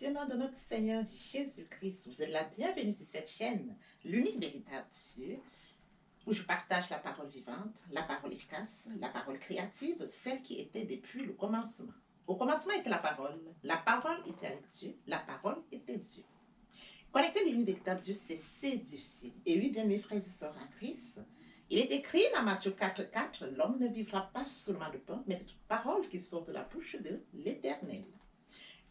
Merci au nom de notre Seigneur Jésus-Christ. Vous êtes la bienvenue sur cette chaîne, l'unique véritable Dieu, où je partage la parole vivante, la parole efficace, la parole créative, celle qui était depuis le commencement. Au commencement était la parole était avec Dieu, la parole était Dieu. Connecter l'unique véritable Dieu, c'est difficile. Et oui, bien mes frères et sœurs en Christ, il est écrit dans Matthieu 4,4, l'homme ne vivra pas seulement de pain, mais de toute parole qui sort de la bouche de l'Éternel.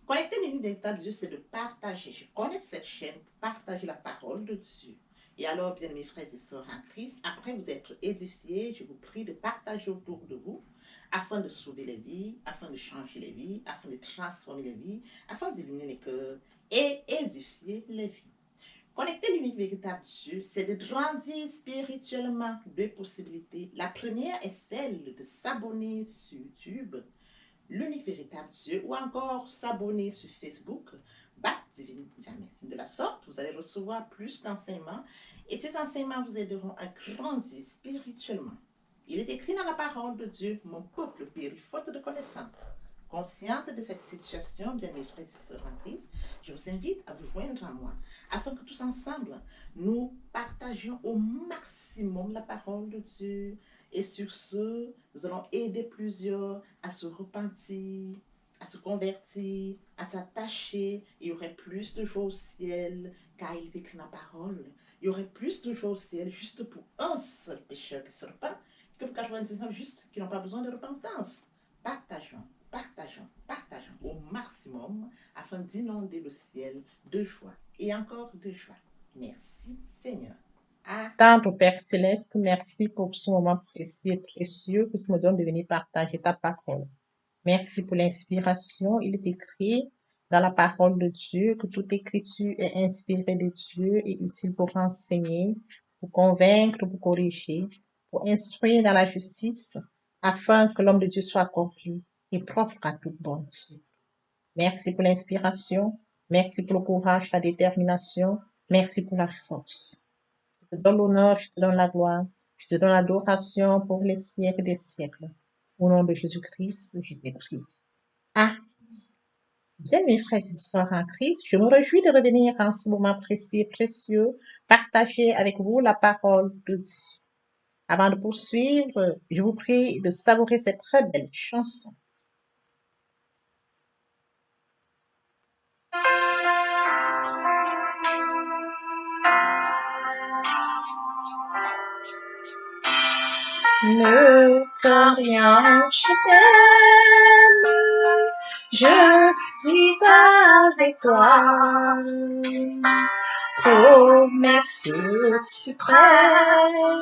Connecter l'unique véritable Dieu, c'est de partager. Je connais cette chaîne pour partager la parole de Dieu. Et alors, bien mes frères et sœurs en Christ, après vous être édifiés, je vous prie de partager autour de vous afin de sauver les vies, afin de changer les vies, afin de transformer les vies, afin d'illuminer les cœurs et édifier les vies. Connecter l'unique véritable Dieu, c'est de grandir spirituellement. Deux possibilités. La première est celle de s'abonner sur YouTube, l'unique véritable Dieu, ou encore s'abonner sur Facebook, Bac Divine Diamètre. De la sorte, vous allez recevoir plus d'enseignements et ces enseignements vous aideront à grandir spirituellement. Il est écrit dans la parole de Dieu, mon peuple périt faute de connaissance. Consciente de cette situation, bien mes frères et sœurs en Christ, je vous invite à vous joindre à moi, afin que tous ensemble, nous partagions au maximum la parole de Dieu. Et sur ce, nous allons aider plusieurs à se repentir, à se convertir, à s'attacher. Il y aurait plus de joie au ciel, car il est écrit dans la parole. Il y aurait plus de joie au ciel juste pour un seul pécheur qui se repent, que pour 99 justes qui n'ont pas besoin de repentance. Partageons au maximum afin d'inonder le ciel de joie et encore de joie. Merci Seigneur. Tendre Père Céleste, merci pour ce moment précieux et précieux que tu me donnes de venir partager ta parole. Merci pour l'inspiration. Il est écrit dans la parole de Dieu que toute écriture est inspirée de Dieu et utile pour enseigner, pour convaincre, pour corriger, pour instruire dans la justice, afin que l'homme de Dieu soit accompli et propre à toute bonne œuvre. Merci pour l'inspiration. Merci pour le courage, la détermination. Merci pour la force. Je te donne l'honneur, je te donne la gloire, je te donne l'adoration pour les siècles des siècles. Au nom de Jésus-Christ, je t'ai prié. Ah, bien mes frères et sœurs en Christ, je me réjouis de revenir en ce moment précis et précieux, partager avec vous la parole de Dieu. Avant de poursuivre, je vous prie de savourer cette très belle chanson. Ne crains rien, je t'aime, je suis avec toi. Promesse suprême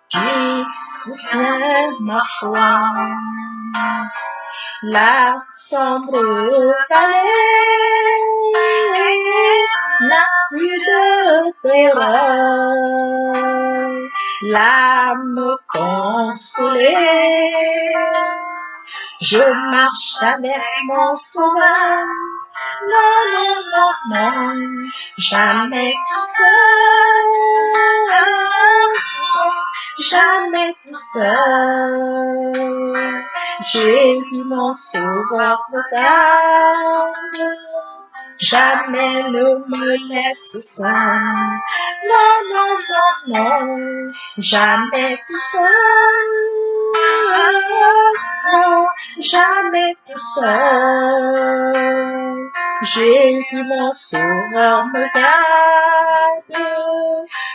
qui soutient ma foi. La sombre vallée n'a plus de terreur. L'âme consolée, je marche avec mon sauveur. Non, non, non, non, jamais tout seul, jamais tout seul. Jésus mon sauveur me garde, jamais ne me laisse seul. Non, non, non, non, jamais tout seul, non, jamais tout seul. Jésus mon sauveur me garde,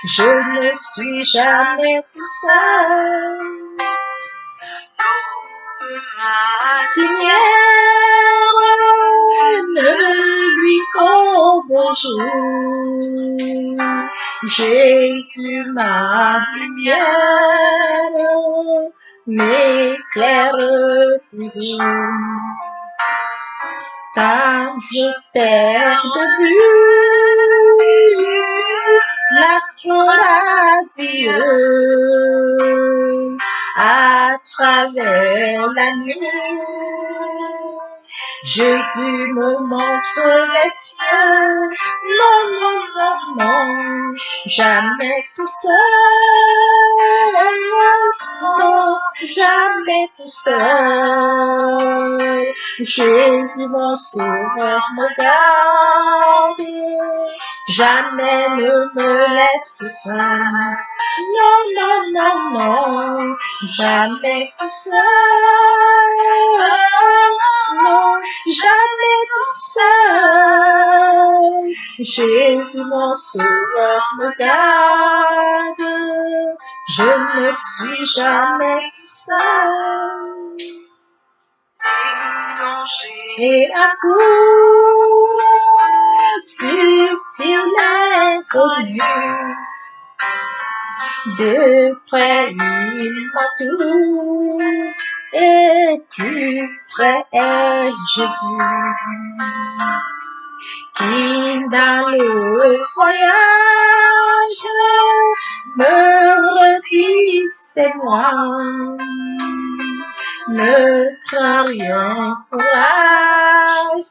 je ne suis jamais tout seul. Lumière, ne lui qu'au bonjour. Jésus ma lumière m'éclaire toujours. Quand je perds de vue l'astre radieux à travers la nuit, Jésus me montre les cieux. Non, non, non, non, jamais tout seul. Non, jamais tout seul. Jésus mon sauveur me garde. Jamais ne me laisse seul. Non, non, non, non, jamais tout seul. Non, jamais tout seul. Jésus mon sauveur me garde. Je ne suis jamais tout seul. Et à coup subtil inconnu, de près il m'a tout, et plus près est Jésus, qui dans le voyage me redit c'est moi. Ne crains rien, courage,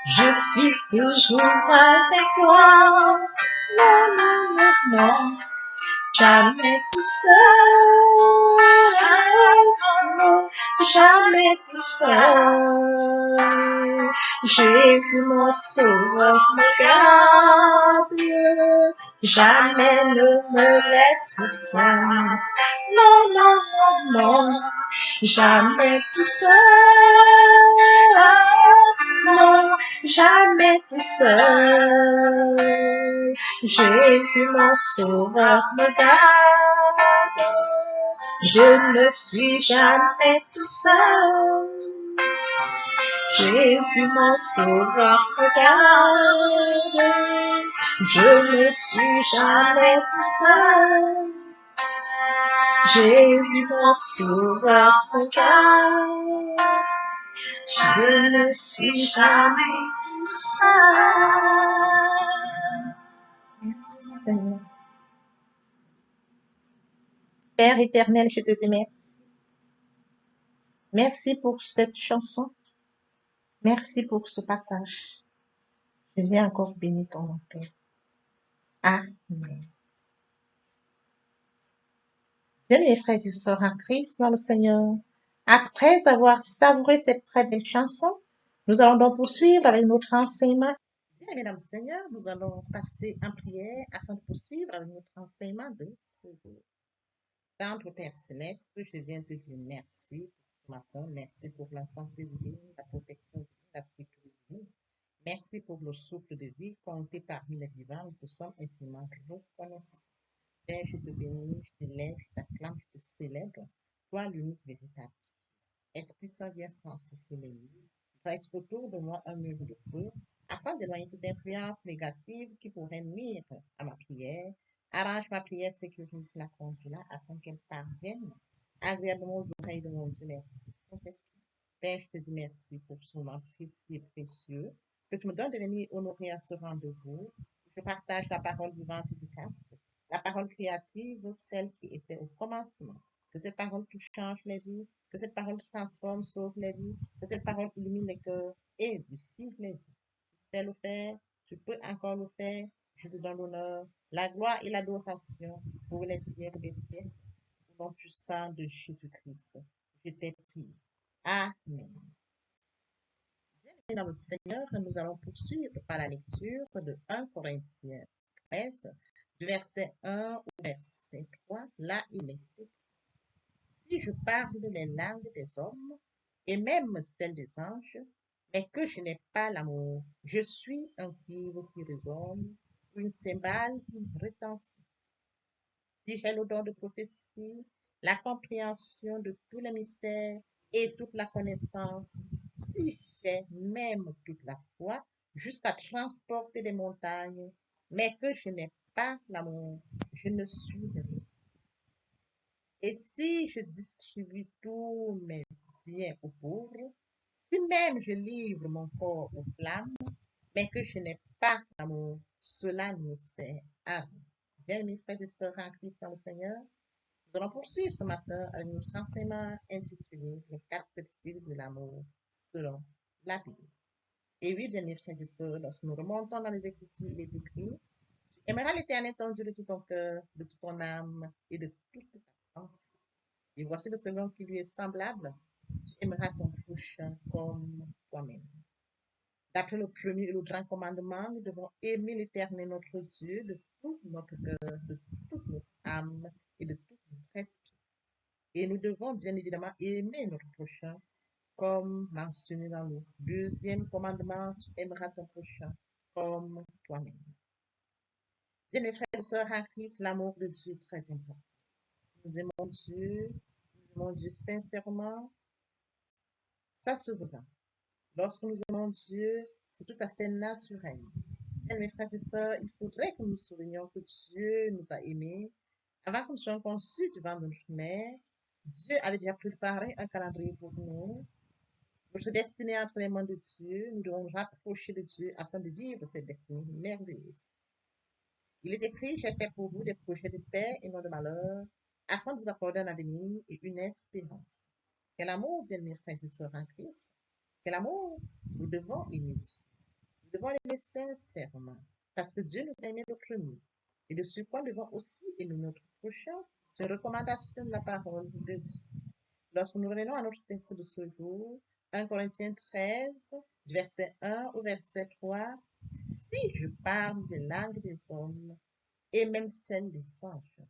je suis toujours avec toi. Non, non, non, non, jamais tout seul. Non, jamais tout seul. Jésus mon sauveur me garde, jamais ne me laisse seul. Non, non, non, non, jamais tout seul. Non, jamais tout seul. Jésus mon sauveur me garde. Je ne suis jamais tout seul. Jésus mon sauveur me garde. Je ne suis jamais tout seul. Jésus mon sauveur me garde. Je ne suis jamais tout seul. Merci Seigneur. Père éternel, je te dis merci. Merci pour cette chanson. Merci pour ce partage. Je viens encore bénir ton nom, Père. Amen. Bien, mes frères et sœurs en Christ dans le Seigneur, après avoir savouré cette très belle chanson, nous allons donc poursuivre avec notre enseignement. Bien, mesdames et seigneurs, nous allons passer en prière afin de poursuivre avec notre enseignement de ce jour. Tendre Père Céleste, je viens te dire merci pour ce matin, merci pour la santé divine, la protection divine, la sécurité divine. Merci pour le souffle de vie compté parmi les vivants, nous sommes infiniment reconnaissants. Père, je te bénis, je t'élève, je t'acclame, je te célèbre, toi l'unique véritable. Esprit Saint, viens sanctifier les nuits. Dresse autour de moi un mur de feu, afin d'éloigner toute influence négative qui pourrait nuire à ma prière. Arrange ma prière, sécurise la conduite-là, afin qu'elle parvienne agréablement aux oreilles de mon Dieu. Merci, Saint-Esprit. Père, je te dis merci pour ce moment précieux et précieux que tu me donnes de venir honorer à ce rendez-vous. Je partage la parole vivante et efficace, la parole créative, celle qui était au commencement. Que cette parole tout change les vies, que cette parole transforme, sauve les vies, que cette parole illumine les cœurs et édifie les vies. Tu sais le faire, tu peux encore le faire. Je te donne l'honneur, la gloire et l'adoration pour les siècles des siècles. Au nom puissant de Jésus-Christ, je t'ai prié. Amen. Bien, dans le Seigneur, nous allons poursuivre par la lecture de 1 Corinthiens 13, du verset 1 au verset 3. Là, il est écrit: si je parle les langues des hommes et même celles des anges, mais que je n'ai pas l'amour, je suis un cuivre qui résonne, une cymbale qui retentit. Si j'ai le don de prophétie, la compréhension de tous les mystères et toute la connaissance, si j'ai même toute la foi jusqu'à transporter des montagnes, mais que je n'ai pas l'amour, je ne suis rien. Et si je distribue tous mes biens aux pauvres, si même je livre mon corps aux flammes, mais que je n'ai pas d'amour, cela ne sert à rien. Bien, mes frères et sœurs en Christ dans le Seigneur, nous allons poursuivre ce matin avec notre enseignement intitulé Les caractéristiques de l'amour selon la Bible. Et oui, bien mes frères et sœurs, lorsque nous remontons dans les Écritures, il est écrit, tu aimeras l'Éternel ton Dieu de tout ton cœur, de toute ton âme et de toute ta pensée. Et voici le second qui lui est semblable, tu aimeras ton prochain comme toi-même. D'après le premier et le grand commandement, nous devons aimer l'Éternel notre Dieu de tout notre cœur, de toute notre âme et de tout notre esprit. Et nous devons bien évidemment aimer notre prochain comme mentionné dans le deuxième commandement, tu aimeras ton prochain comme toi-même. Bien, mes frères et sœurs en Christ, l'amour de Dieu est très important. Nous aimons Dieu, nous aimons Dieu sincèrement, ça se voit. Lorsque nous aimons Dieu, c'est tout à fait naturel. Bien, mes frères et sœurs, il faudrait que nous nous souvenions que Dieu nous a aimés. Avant que nous soyons conçus du ventre de notre mère, Dieu avait déjà préparé un calendrier pour nous. Notre destinée entre les mains de Dieu, nous devons nous rapprocher de Dieu afin de vivre cette destinée merveilleuse. Il est écrit, j'ai fait pour vous des projets de paix et non de malheur, afin de vous accorder un avenir et une espérance. Quel amour, bien mes frères et sœurs en Christ, quel amour, nous devons aimer Dieu. Nous devons l'aimer sincèrement, parce que Dieu nous a aimés le premier. Et de ce point, nous devons aussi aimer notre prochain. C'est une recommandation de la parole de Dieu. Lorsque nous revenons à notre texte de ce jour, 1 Corinthiens 13, du verset 1 au verset 3, si je parle des langues des hommes et même celles des anges,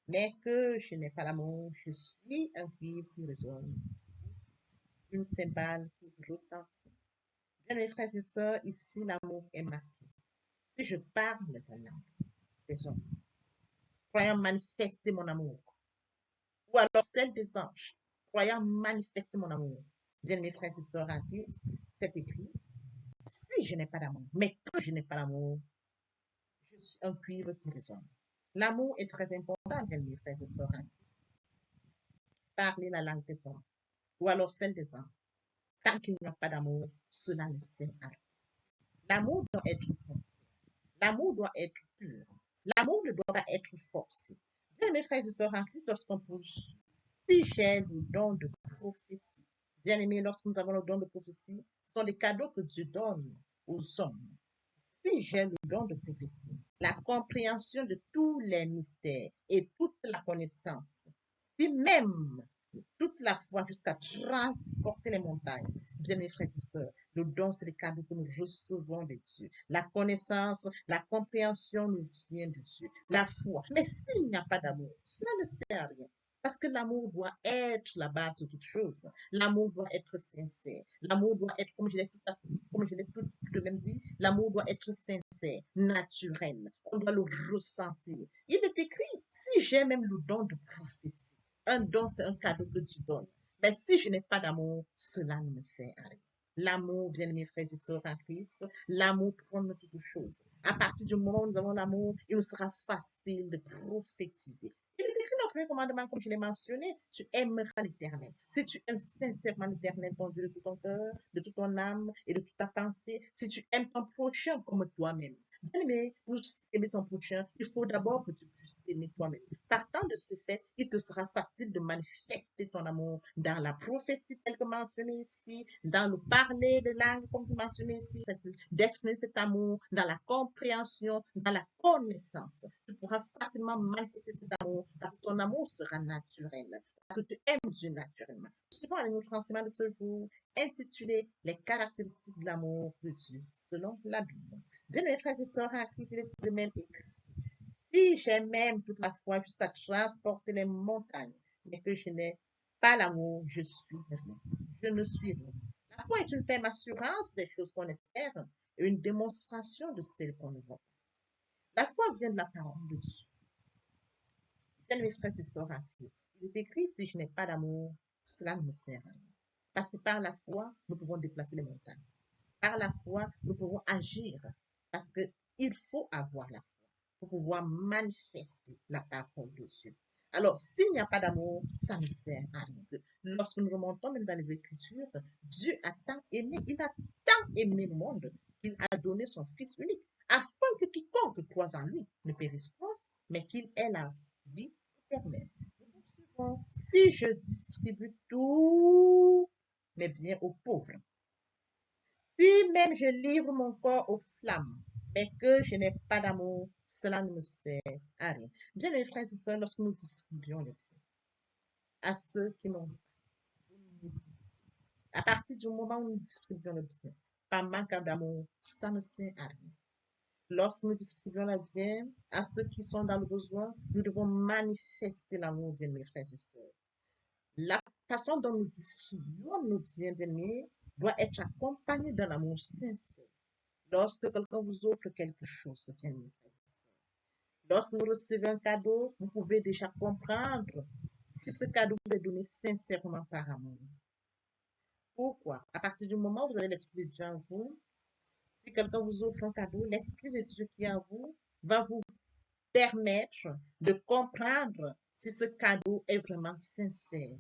mais que je n'ai pas l'amour, je suis un cuivre qui résonne, une cymbale qui retentit. Bien, mes frères et sœurs, ici l'amour est marqué. Si je parle de la langue des hommes, croyant manifester mon amour, ou alors celle des anges, croyant manifester mon amour. Bien, mes frères et sœurs en Christ, c'est écrit, si je n'ai pas d'amour, mais que je n'ai pas d'amour, je suis un cuivre qui résonne. L'amour est très important, bien, mes frères et sœurs en Christ. Parler la langue des hommes, ou alors celle des anges. Tant qu'il n'y a pas d'amour, cela ne sert à rien. L'amour doit être sincère. L'amour doit être pur. L'amour ne doit pas être forcé. Bien, mes frères et sœurs en Christ, lorsqu'on pousse, si j'ai le don de prophétie, bien aimé, lorsque nous avons le don de prophétie, ce sont des cadeaux que Dieu donne aux hommes. Si j'ai le don de prophétie, la compréhension de tous les mystères et toute la connaissance, si même toute la foi jusqu'à transporter les montagnes. Bien, mes frères et sœurs, le don, c'est le cadeau que nous recevons de Dieu. La connaissance, la compréhension nous vient de Dieu. La foi. Mais s'il n'y a pas d'amour, cela ne sert à rien. Parce que l'amour doit être la base de toute chose. L'amour doit être sincère. L'amour doit être, comme je l'ai tout de même dit, l'amour doit être sincère, naturel. On doit le ressentir. Il est écrit, si j'ai même le don de prophétie, un don, c'est un cadeau que tu donnes. Mais si je n'ai pas d'amour, cela ne me sert à rien. L'amour, bien mes frères et sœurs en Christ, l'amour prône toutes choses. À partir du moment où nous avons l'amour, il nous sera facile de prophétiser. Il est écrit dans le premier commandement, comme je l'ai mentionné, tu aimeras l'Éternel. Si tu aimes sincèrement l'Éternel, ton Dieu, de tout ton cœur, de toute ton âme et de toute ta pensée, si tu aimes ton prochain comme toi-même. Bien aimé, pour aimer ton prochain, il faut d'abord que tu puisses t'aimer toi-même. Partant de ce fait, il te sera facile de manifester ton amour dans la prophétie telle que mentionnée ici, dans le parler de langue comme tu mentionné ici, d'exprimer cet amour dans la compréhension, dans la connaissance. Tu pourras facilement manifester cet amour parce que ton amour sera naturel, parce que tu aimes Dieu naturellement. Suivons avec notre enseignement de ce jour intitulé Les caractéristiques de l'amour de Dieu selon la Bible. Bien, mes frères et sœurs en Christ, il est de même écrit. Si j'ai même toute la foi jusqu'à transporter les montagnes, mais que je n'ai pas l'amour, je suis rien. Je ne suis rien. La foi est une ferme assurance des choses qu'on espère et une démonstration de celles qu'on ne voit pas. La foi vient de la parole de Dieu. Bien, mes frères et sœurs en Christ, il est écrit, si je n'ai pas d'amour, cela ne me sert à rien. Parce que par la foi, nous pouvons déplacer les montagnes. Par la foi, nous pouvons agir. Parce qu'il faut avoir la foi pour pouvoir manifester la parole de Dieu. Alors, s'il n'y a pas d'amour, ça ne sert à rien. Lorsque nous remontons même dans les Écritures, Dieu a tant aimé, il a tant aimé le monde qu'il a donné son Fils unique, afin que quiconque croise en lui ne périsse point, mais qu'il ait la vie éternelle. Si je distribue tous mes biens aux pauvres, même je livre mon corps aux flammes, mais que je n'ai pas d'amour, cela ne me sert à rien. Bien, mes frères et sœurs, lorsque nous distribuons les biens à ceux qui n'ont pas, à partir du moment où nous distribuons le bien, par manque d'amour, ça ne sert à rien. Lorsque nous distribuons le bien à ceux qui sont dans le besoin, nous devons manifester l'amour, bien, mes frères et sœurs. La façon dont nous distribuons nos biens, bien-aimés, doit être accompagnée d'un amour sincère. Lorsque quelqu'un vous offre quelque chose, bien, mes frères et sœurs, lorsque vous recevez un cadeau, vous pouvez déjà comprendre si ce cadeau vous est donné sincèrement par amour. Pourquoi? À partir du moment où vous avez l'Esprit de Dieu en vous, si quelqu'un vous offre un cadeau, l'Esprit de Dieu qui est en vous va vous permettre de comprendre si ce cadeau est vraiment sincère,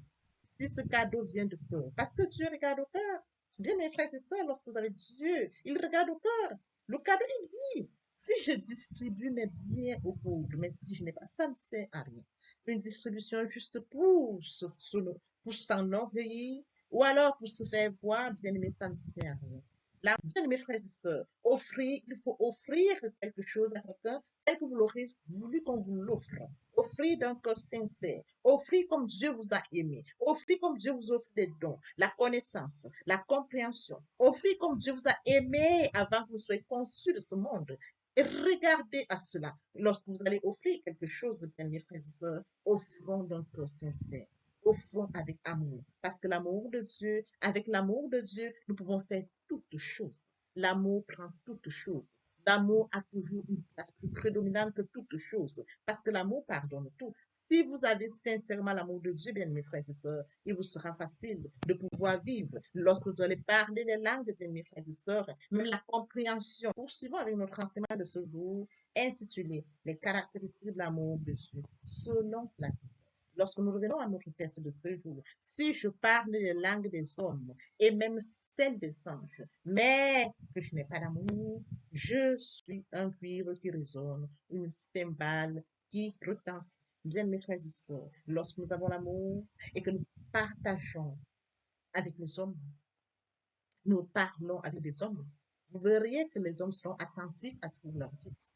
si ce cadeau vient de cœur. Parce que Dieu regarde au cœur. Bien, mes frères et sœurs, lorsque vous avez Dieu, il regarde au cœur. Le cadeau, il dit, si je distribue mes biens aux pauvres, mais si je n'ai pas, ça ne sert à rien. Une distribution juste pour s'enorgueillir, ou alors pour se faire voir, bien aimé, ça ne sert à rien. Là, bien aimés frères et sœurs, il faut offrir quelque chose à quelqu'un tel que vous l'aurez voulu qu'on vous l'offre. Offrir d'un cœur sincère. Offrir comme Dieu vous a aimé. Offrir comme Dieu vous offre des dons. La connaissance, la compréhension. Offrir comme Dieu vous a aimé avant que vous soyez conçus de ce monde. Et regardez à cela. Lorsque vous allez offrir quelque chose, bien mes frères et sœurs, offrons d'un cœur sincère. Offrons avec amour. Parce que avec l'amour de Dieu, nous pouvons faire toutes choses. L'amour prend toutes choses. L'amour a toujours une place plus prédominante que toute chose, parce que l'amour pardonne tout. Si vous avez sincèrement l'amour de Dieu, bien mes frères et sœurs, il vous sera facile de pouvoir vivre. Lorsque vous allez parler les langues, bien mes frères et sœurs, même la compréhension. Poursuivons avec notre enseignement de ce jour, intitulé Les caractéristiques de l'amour de Dieu, selon la Bible. Lorsque nous revenons à notre texte de ce jour, si je parle les langues des hommes et même celles des anges, mais que je n'ai pas d'amour, je suis un cuivre qui résonne, une cymbale qui retentit. Bien, mes frères et sœurs, lorsque nous avons l'amour et que nous partageons avec les hommes, nous parlons avec des hommes, vous verriez que les hommes seront attentifs à ce que vous leur dites.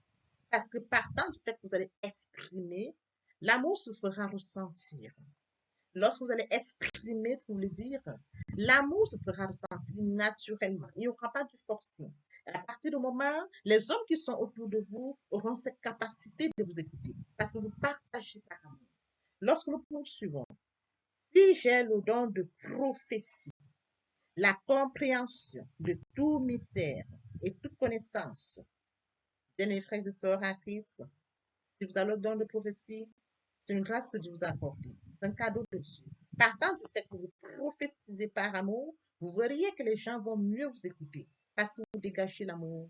Parce que partant du fait que vous allez exprimer, l'amour se fera ressentir. Lorsque vous allez exprimer ce que vous voulez dire, l'amour se fera ressentir naturellement. Il n'y aura pas de forcing. À partir du moment, les hommes qui sont autour de vous auront cette capacité de vous écouter parce que vous partagez par amour. Lorsque nous poursuivons, si j'ai le don de prophétie, la compréhension de tout mystère et toute connaissance, bien mes frères et sœurs en Christ, si vous avez le don de prophétie, c'est une grâce que Dieu vous a accordée. C'est un cadeau de Dieu. Partant du fait que vous prophétisez par amour, vous verriez que les gens vont mieux vous écouter parce que vous dégagez l'amour.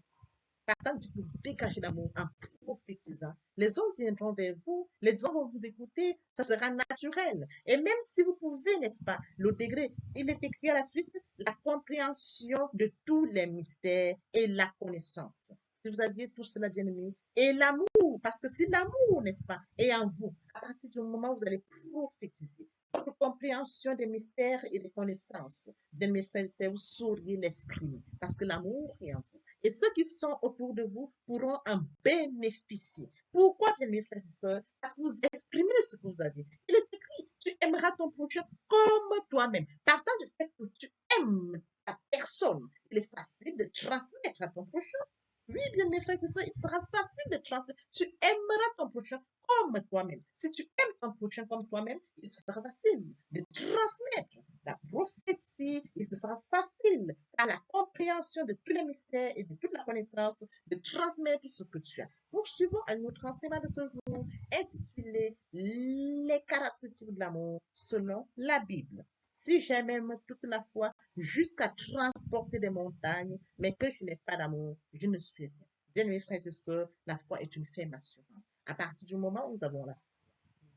Partant du fait que vous dégagez l'amour en prophétisant, les hommes viendront vers vous, les hommes vont vous écouter, ça sera naturel. Et même si vous pouvez, n'est-ce pas, le degré, il est écrit à la suite, la compréhension de tous les mystères et la connaissance. Si vous aviez tout cela bien aimé, et l'amour, parce que si l'amour, n'est-ce pas, est en vous, à partir du moment où vous allez prophétiser, votre compréhension des mystères et des connaissances, bien mes frères et sœurs, vous sauriez l'exprimer, parce que l'amour est en vous. Et ceux qui sont autour de vous pourront en bénéficier. Pourquoi, bien mes frères et sœurs? Parce que vous exprimez ce que vous avez. Il est écrit, tu aimeras ton prochain comme toi-même. Partant du fait que tu aimes ta personne, il est facile de transmettre à ton prochain. Oui, bien mes frères et sœurs, il sera facile de transmettre. Tu aimeras ton prochain comme toi-même. Si tu aimes ton prochain comme toi-même, il sera facile de transmettre la prophétie. Il te sera facile, par la compréhension de tous les mystères et de toute la connaissance, de transmettre ce que tu as. Poursuivons à notre enseignement de ce jour, intitulé Les caractéristiques de l'amour selon la Bible. Si j'ai même toute la foi jusqu'à transporter des montagnes, mais que je n'ai pas d'amour, je ne suis rien. Bien, mes frères et sœurs, la foi est une ferme assurance. À partir du moment où nous avons la foi,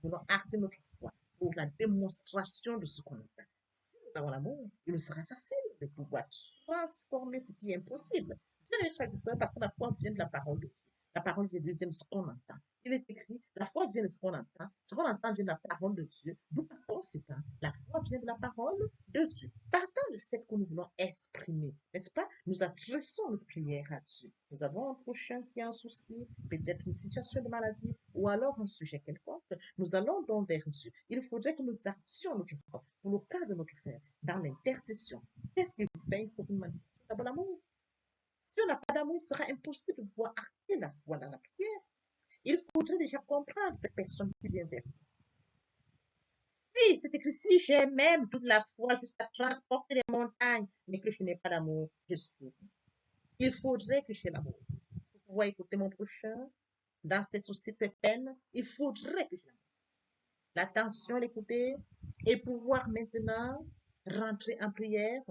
nous voulons acter notre foi pour la démonstration de ce qu'on a. Si nous avons l'amour, il nous sera facile de pouvoir transformer ce qui est impossible. Bien, mes frères et sœurs, parce que la foi vient de la parole de Dieu. La parole de Dieu vient de ce qu'on entend. Il est écrit, la foi vient de ce qu'on entend. Ce qu'on entend vient de la parole de Dieu. D'où par conséquent, la foi vient de la parole de Dieu. Partant du fait que nous voulons exprimer, n'est-ce pas, nous adressons notre prière à Dieu. Nous avons un prochain qui a un souci, peut-être une situation de maladie ou alors un sujet quelconque. Nous allons donc vers Dieu. Il faudrait que nous actions notre foi pour le cas de notre frère dans l'intercession. Qu'est-ce qu'il fait? Il faut une manifestation d'abord l'amour. Si on n'a pas d'amour, il sera impossible de voir acter la foi dans la prière. Il faudrait déjà comprendre cette personne qui vient vers nous. Si c'est écrit, si j'ai même toute la foi jusqu'à transporter les montagnes, mais que je n'ai pas d'amour, je suis. Il faudrait que j'ai l'amour. Pour pouvoir écouter mon prochain, dans ses soucis, ses peines, il faudrait que j'ai l'amour. L'attention, l'écouter, et pouvoir maintenant rentrer en prière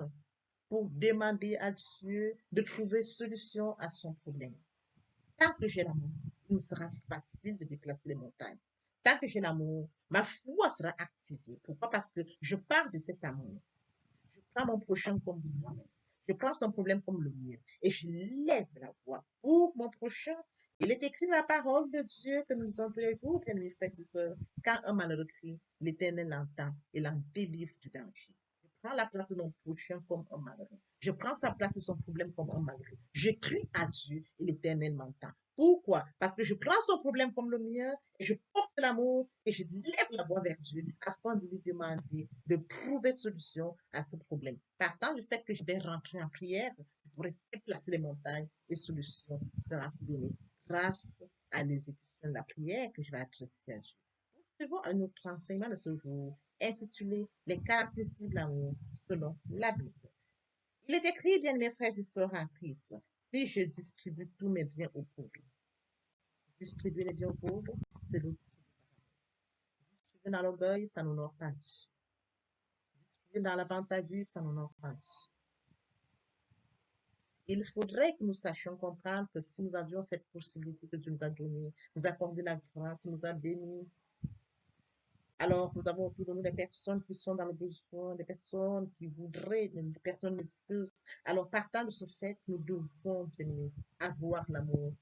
pour demander à Dieu de trouver solution à son problème. Tant que j'ai l'amour, il me sera facile de déplacer les montagnes. Tant que j'ai l'amour, ma foi sera activée. Pourquoi? Parce que je parle de cet amour. Je prends mon prochain comme moi-même. Je prends son problème comme le mien et je lève la voix pour mon prochain. Il est écrit dans la parole de Dieu que nous lisons tous les jours, bien mes frères et sœurs. Quand un malheureux crie, l'Éternel l'entend et l'en délivre du danger. Je prends la place de mon prochain comme un malheureux. Je prends sa place et son problème comme un malheureux. Je crie à Dieu et l'Éternel m'entend. Pourquoi? Parce que je prends son problème comme le mien et je porte l'amour et je lève la voix vers Dieu afin de lui demander de trouver solution à ce problème. Partant du fait que je vais rentrer en prière, je pourrai déplacer les montagnes et solution sera donnée grâce à l'exécution de la prière que je vais adresser à Dieu. Poursuivons un autre enseignement de ce jour intitulé Les caractéristiques de l'amour selon la Bible. Il est écrit, bien mes frères et sœurs en Christ, si je distribue tous mes biens aux pauvres. Distribuer les biens aux pauvres, c'est le distribuer. Distribuer dans l'orgueil, ça n'honore pas Dieu. Distribuer dans la vantardise, ça n'honore pas Dieu. Il faudrait que nous sachions comprendre que si nous avions cette possibilité que Dieu nous a donnée, nous a accordé la grâce, nous a bénis, alors nous avons autour de nous des personnes qui sont dans le besoin, des personnes qui voudraient, des personnes nécessiteuses. Alors partant de ce fait, nous devons, bien aimés, avoir l'amour.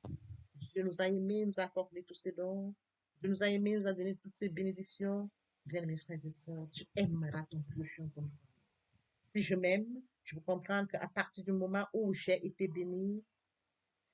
Dieu nous a aimés, nous a accordé tous ses dons. Dieu nous a aimés, nous a donné toutes ses bénédictions. Bien mes frères et sœurs, tu aimeras ton prochain comme toi. Si je m'aime, je peux comprendre qu'à partir du moment où j'ai été béni,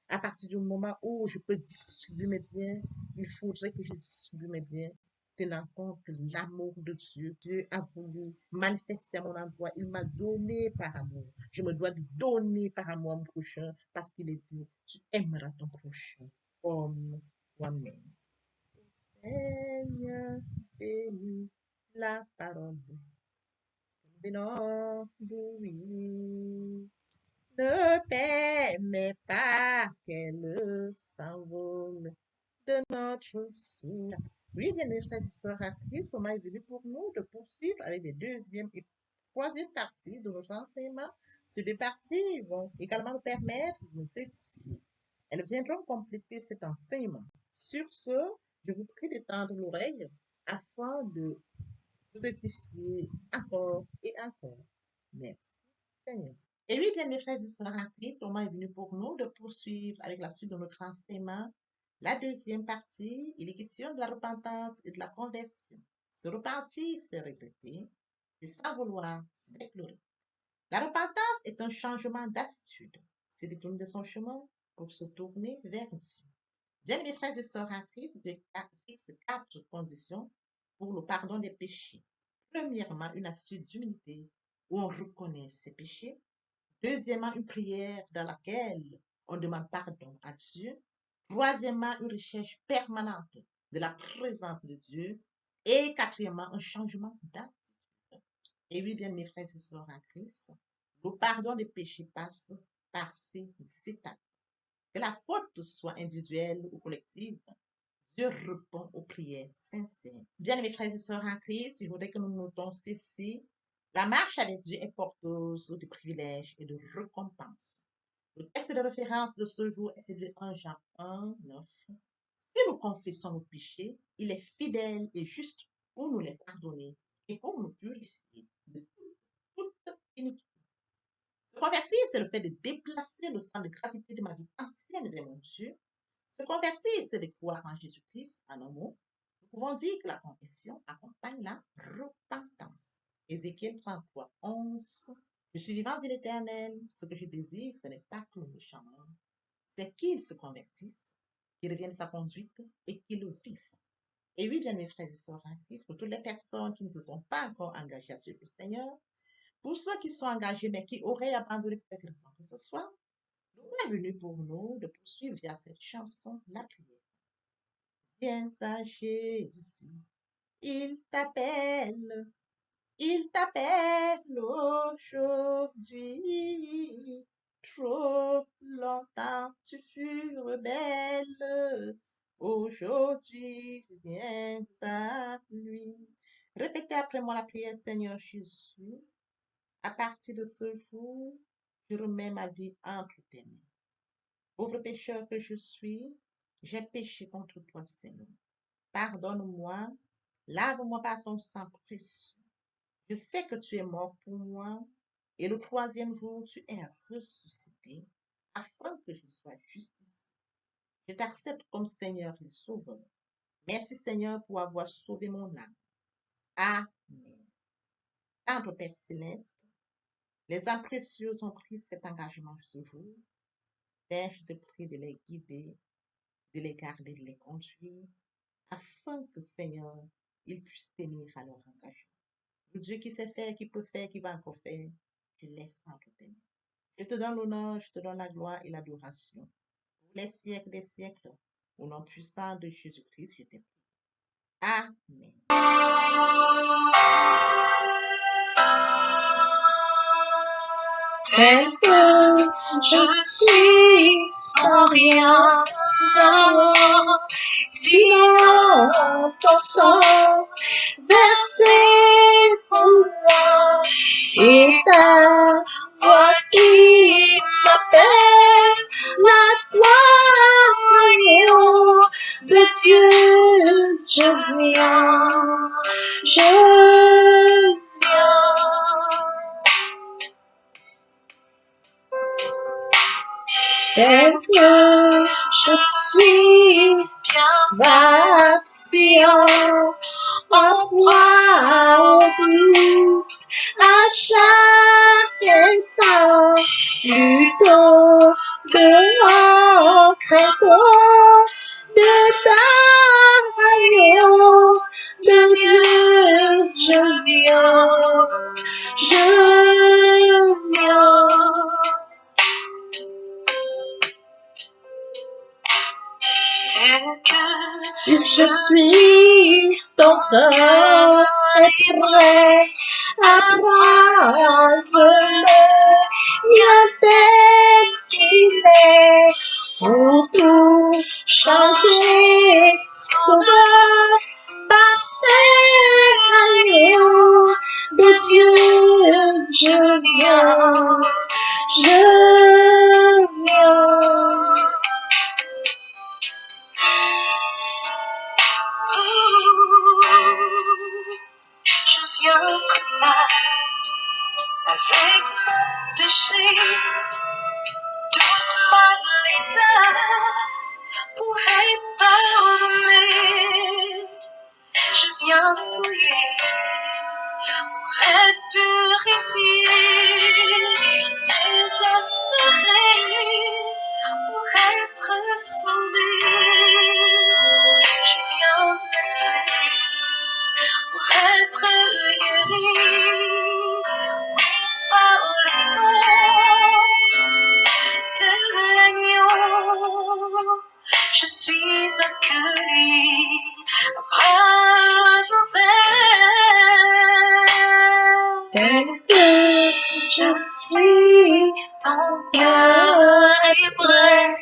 à partir du moment où je peux distribuer mes biens, il faudrait que je distribue mes biens, tenant compte que l'amour de Dieu, Dieu a voulu manifester à mon endroit, il m'a donné par amour. Je me dois lui donner par amour à mon prochain, parce qu'il est dit, tu aimeras ton prochain comme toi-même. Seigneur, bénis la parole. Bénons, oui. Ne permets pas qu'elle s'envole de notre souffle. Oui, bien mes frères et sœurs à Christ, le moment est venu pour nous de poursuivre avec les deuxième et troisième parties de notre enseignement. Ces deux parties vont également nous permettre de nous édifier. Elles viendront compléter cet enseignement. Sur ce, je vous prie d'étendre l'oreille afin de vous édifier encore et encore. Merci, Seigneur. Et oui, bien mes frères et sœurs en Christ, le moment est venu pour nous de poursuivre avec la suite de notre enseignement. La deuxième partie, il est question de la repentance et de la conversion. Se repentir, c'est regretter, c'est sans vouloir, c'est pleurer. La repentance est un changement d'attitude. C'est détourner de son chemin pour se tourner vers Dieu. Bien mes frères et sœurs en Christ, Dieu fixe 4 conditions pour le pardon des péchés. Premièrement, une attitude d'humilité où on reconnaît ses péchés. Deuxièmement, une prière dans laquelle on demande pardon à Dieu. Troisièmement, une recherche permanente de la présence de Dieu. Et quatrièmement, un changement d'attitude. Et oui, bien mes frères et sœurs en Christ, le pardon des péchés passe par ces étapes. Que la faute soit individuelle ou collective, Dieu répond aux prières sincères. Bien mes frères et sœurs en Christ, il faudrait que nous notons ceci. La marche avec Dieu est porteuse de privilèges et de récompenses. Le texte de référence de ce jour est celui de 1 Jean 1, 9. Si nous confessons nos péchés, il est fidèle et juste pour nous les pardonner et pour nous purifier de toute iniquité. Se convertir, c'est le fait de déplacer le sang de gravité de ma vie ancienne vers mon Dieu. Se convertir, c'est de croire en Jésus-Christ, en un mot. Nous pouvons dire que la confession accompagne la repentance. Ézéchiel 33, 11 Je suis vivant, dit l'Éternel. Ce que je désire, ce n'est pas que le méchant meure, c'est qu'il se convertisse, qu'il revienne sa conduite et qu'il le vive. Et oui, bien mes frères et sœurs en Christ, pour toutes les personnes qui ne se sont pas encore engagées à suivre le Seigneur, pour ceux qui sont engagés mais qui auraient abandonné pour quelque raison que ce soit, le moment est venu pour nous de poursuivre via cette chanson la prière. Viens à Jésus, il t'appelle, il t'appelle aujourd'hui. Trop longtemps tu fus rebelle. Aujourd'hui, viens à lui. Répétez après moi la prière, Seigneur Jésus. À partir de ce jour, je remets ma vie entre tes mains. Pauvre pécheur que je suis, j'ai péché contre toi, Seigneur. Pardonne-moi, lave-moi par ton sang précieux. Je sais que tu es mort pour moi et le troisième jour, tu es ressuscité afin que je sois justifié. Je t'accepte comme Seigneur et Sauveur. Merci Seigneur pour avoir sauvé mon âme. Amen. Tendre Père Céleste, les âmes précieuses ont pris cet engagement ce jour. Père, je te prie de les guider, de les garder, de les conduire, afin que Seigneur, ils puissent tenir à leur engagement. Le Dieu qui sait faire, qui peut faire, qui va encore faire, je laisse entre tes mains. Je te donne l'honneur, je te donne la gloire et l'adoration. Pour les siècles des siècles, au nom puissant de Jésus-Christ, je t'ai prie. Amen. Tel que je suis sans rien d'avoir, sinon ton sang versé pour moi, et ta voix qui m'appelle, à toi, agneau de Dieu, je viens. Tel que je suis bien vacillant, en proie au doute, à chaque instant, plutôt de crainte de ta agneau de Dieu, je viens. Je suis ton cœur est prêt à prendre le mien tel qu'il est pour tout changer, sauveur, parfait agneau de Dieu, je viens. Je viens avec mon péché, toute ma l'état pour être pardonné. Je viens souiller pour être purifié, désespéré pour être sauvé. Je viens blessé pour être guéri, oui, par le sang de l'agneau. Je suis accueilli à bras ouverts. Tel que je suis, ton cœur est prêt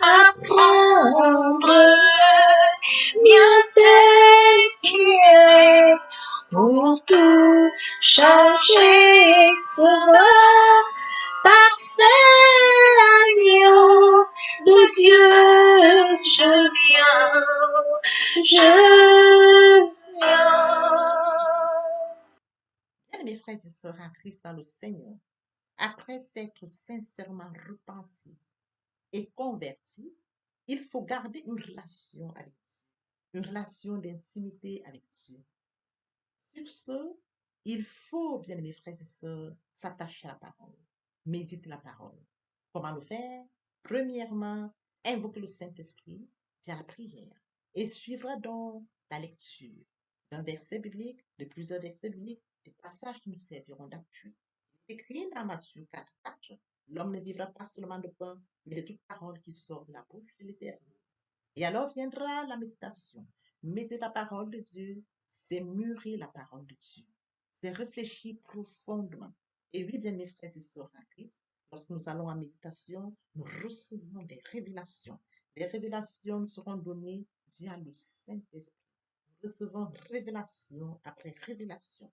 à prendre le mien tel qu'il est pour tout changer, sauveur, parfait agneau de Dieu, je viens. Bien, mes frères et sœurs en Christ dans le Seigneur, après s'être sincèrement repenti et converti, il faut garder une relation avec Dieu, une relation d'intimité avec Dieu. Sur ce, Il faut, bien mes frères et sœurs, s'attacher à la parole, méditer la parole. Comment le faire? Premièrement, invoquer le Saint-Esprit via la prière et suivra donc la lecture d'un verset biblique, de plusieurs versets bibliques, des passages qui nous serviront d'appui. Écrit dans Matthieu 4:4, l'homme ne vivra pas seulement de pain, mais de toute parole qui sort de la bouche de l'Éternel. Et alors viendra la méditation. Méditer la parole de Dieu, c'est mûrir la parole de Dieu. C'est réfléchir profondément. Et oui, bien mes frères et sœurs en Christ, lorsque nous allons en méditation, nous recevons des révélations. Les révélations nous seront données via le Saint-Esprit. Nous recevons révélation après révélation.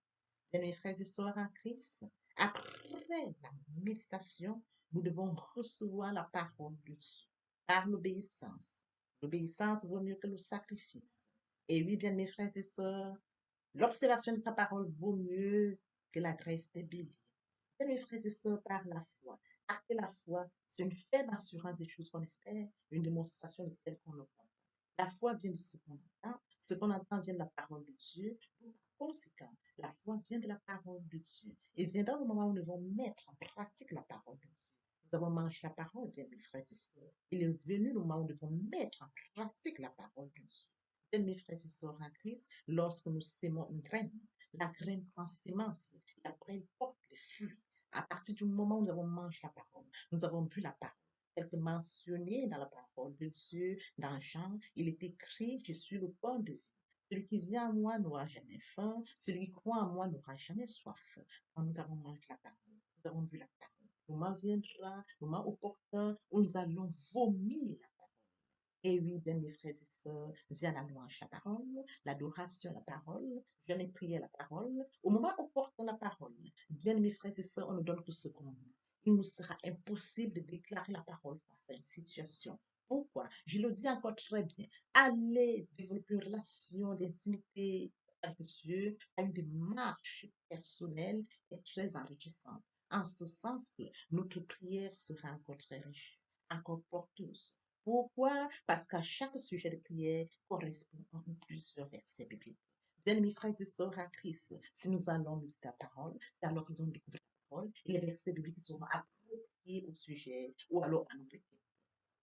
Bien mes frères et sœurs en Christ, après la méditation, nous devons recevoir la parole de Dieu par l'obéissance. L'obéissance vaut mieux que le sacrifice. Et oui, bien mes frères et sœurs, l'observation de sa parole vaut mieux que la graisse des béliers. Bien mes frères et sœurs, par la foi. Parce que la foi, c'est une ferme assurance des choses qu'on espère, une démonstration de celles qu'on ne voit pas. La foi vient de ce qu'on entend vient de la parole de Dieu. Par conséquent, la foi vient de la parole de Dieu. Et viendra le moment où nous devons mettre en pratique la parole de Dieu. Nous avons mangé la parole, bien mes frères et sœurs. Il est venu le moment où nous devons mettre en pratique la parole de Dieu. Bien mes frères et sœurs en Christ, lorsque nous sémons une graine, la graine prend sémence et après elle porte les fruits. À partir du moment où nous avons mangé la parole, nous avons bu la parole. Tel que mentionné dans la parole de Dieu, dans Jean, il est écrit, je suis le pain de vie. Celui qui vient à moi n'aura jamais faim, celui qui croit en moi n'aura jamais soif. Quand nous avons mangé la parole, nous avons bu la parole. Le moment viendra, le moment opportun, où nous allons vomir la parole. Et oui, bien mes frères et sœurs, vient la louange, la parole, l'adoration, la parole, je n'ai prié la parole. Au moment opportun, la parole. Bien mes frères et sœurs, on nous donne que ce qu'on veut. Il nous sera impossible de déclarer la parole face à une situation. Pourquoi? Je le dis encore très bien. Allez développer une relation d'intimité avec Dieu, à une démarche personnelle et très enrichissante. En ce sens que notre prière sera encore très riche, encore porteuse. Pourquoi? Parce qu'à chaque sujet de prière correspond à plusieurs versets bibliques. Bien mes frères et sœurs à Christ, si nous allons méditer la parole, c'est alors qu'ils ont découvert la parole et les versets bibliques seront appropriés au sujet ou alors à notre question.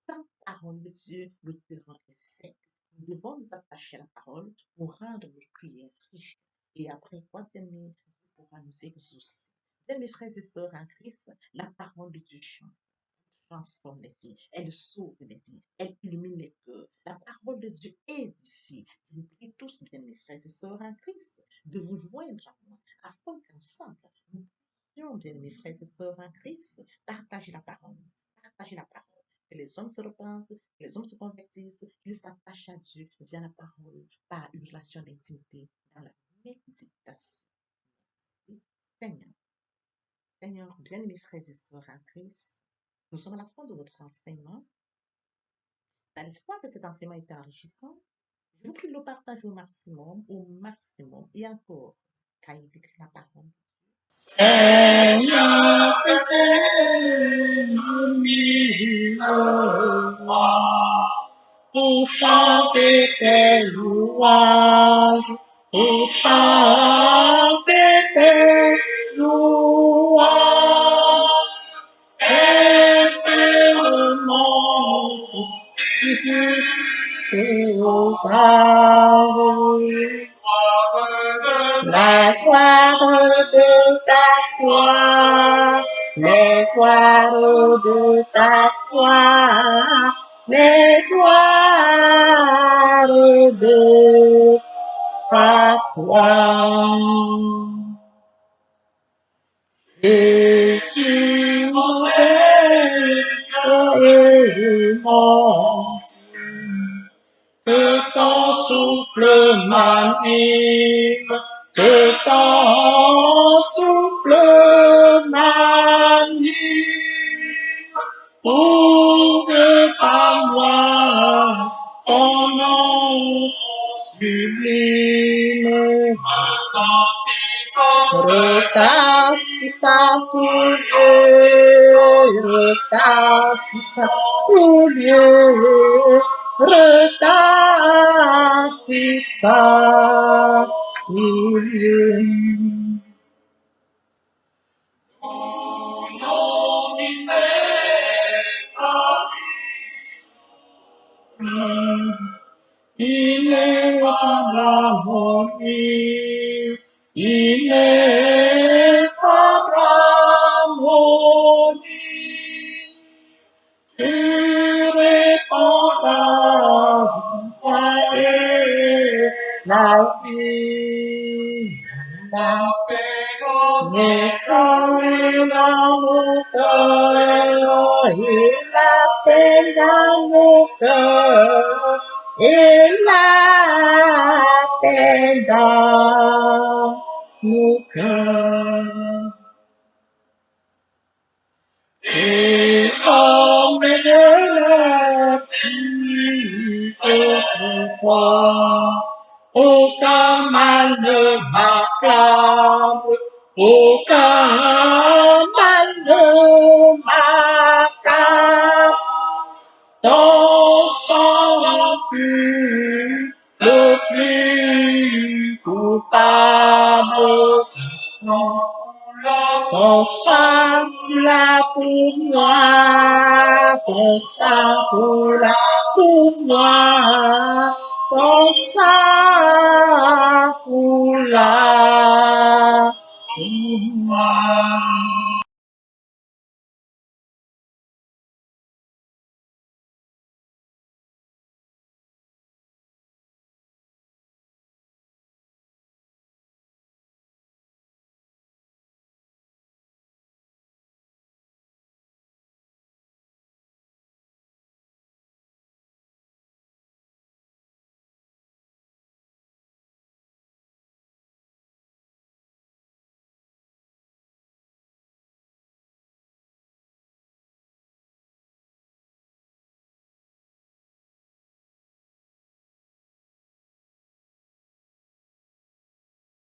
Sans parole de Dieu, le terrain est sec. Nous devons nous attacher à la parole pour rendre notre prière riche. Et après quoi, bien-aimés, Dieu pourra nous exaucer. Bien mes frères et sœurs en Christ, la parole de Dieu chante, transforme les vies, elle sauve les vies, elle illumine les cœurs. La parole de Dieu édifie. Je vous prie tous, bien mes frères et sœurs en Christ, de vous joindre à moi, afin qu'ensemble, nous puissions, bien mes frères et sœurs en Christ, partager la parole. Partager la parole. Que les hommes se repentent, que les hommes se convertissent, qu'ils s'attachent à Dieu via la parole, par une relation d'intimité dans la méditation. Merci, Seigneur. Seigneur, bien mes frères et sœurs en Christ, nous sommes à la fin de votre enseignement. Dans l'espoir que cet enseignement était enrichissant, je vous prie de le partager au maximum, et encore, car il écrit la parole. Seigneur, pour chanter tes louanges, pour chanter tes louanges, éternellement, la gloire de ta gloire, les gloires de ta gloire, les gloires de ta gloire. Jésus, mon Seigneur et mon que ton souffle m'anime, que ton souffle m'anime, pour que par moi ton nom sublime retentissant pour Dieu, retentissant pour Dieu, retentissant pour Dieu. Il est l'harmonie, il est l'harmonie. Tu réponds la joie et la vie, la paix dans mon cœur, et la paix dans mon cœur, et la paix dans mon cœur. Et sans mes élèves, autrefois, aucun mal ne m'accable, aucun mal ne m'accable. Ton sang pur, le plus coupable, ton sang là pour moi, ton sang là pour moi, ton sang là pour moi.